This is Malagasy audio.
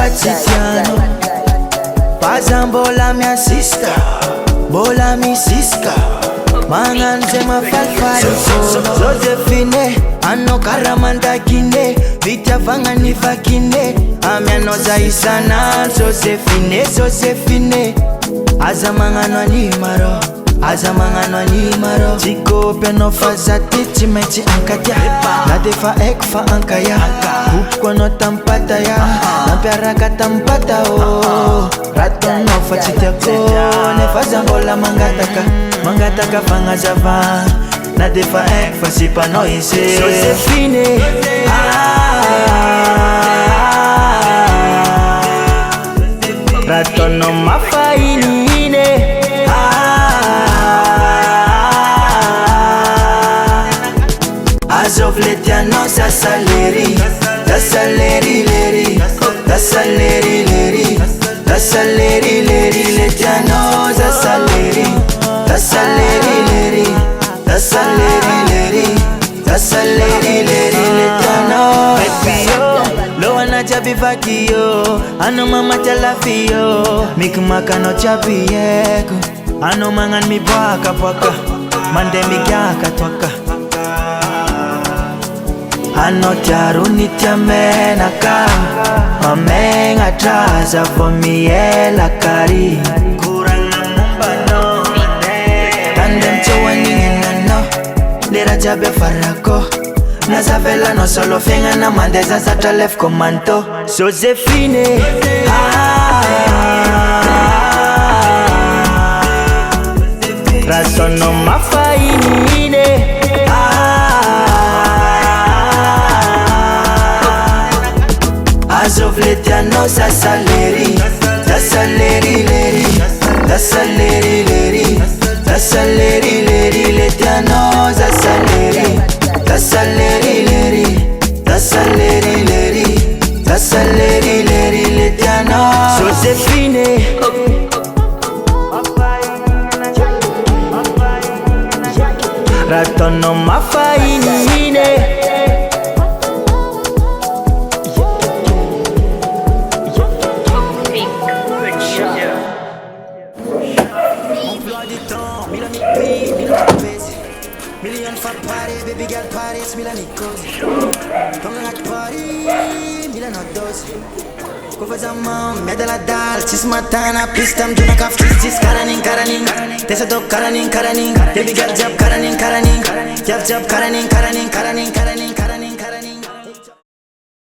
Pacifiano Pazan bola mi assista Bola mi siska Mangan zema falfal Josephine Ano karamanda kine Vitya vanga ni vakine Amiano zaisana Josephine Josephine Azamangano animaro Azamangano animaro Chiko peno fazati chimechi ankaya Nadefa ekfa ankaya Kupko no tampata ya Nampiaraka tampata o Rato no fachiteko Nefaza bola mangataka Mangataka fangazava Nadefa ekfa sipa no ise Josephine Rato no mafainine As of late ya no sasaleri Sasaleri leri Sasaleri leri Sasaleri leri Late ya no sasaleri Sasaleri leri Sasaleri leri Sasaleri leri Late ya no Baby yo Lo wana chabi faki yo Ano mama chalafi yo Mikmaka no chabi yeko Ano mangan mi baka paka Mande mi gyaka twaka Ano tiaru nitia menaka Mamenga traza vomiela kari Kurang namumbano Tandem chewa nyingeno Lera jabe farako Nazavela no solo fenga na mandeza zata left commando Josephine Rasono mafainine As of late ya no sasaleri Sasaleri leri Sasaleri leri Sasaleri leri Late ya no sasaleri Sasaleri leri Sasaleri leri Sasaleri leri Late ya no Josephine Rato no mafainine Million for party, baby girl parties, Milani cozy. Come at party, Milano dozy. Go for some mom, medala dal, cis matana, pistam, juna kaf, cis karaning. Tesa do karaning. Baby girl jab karaning. Jab karaning.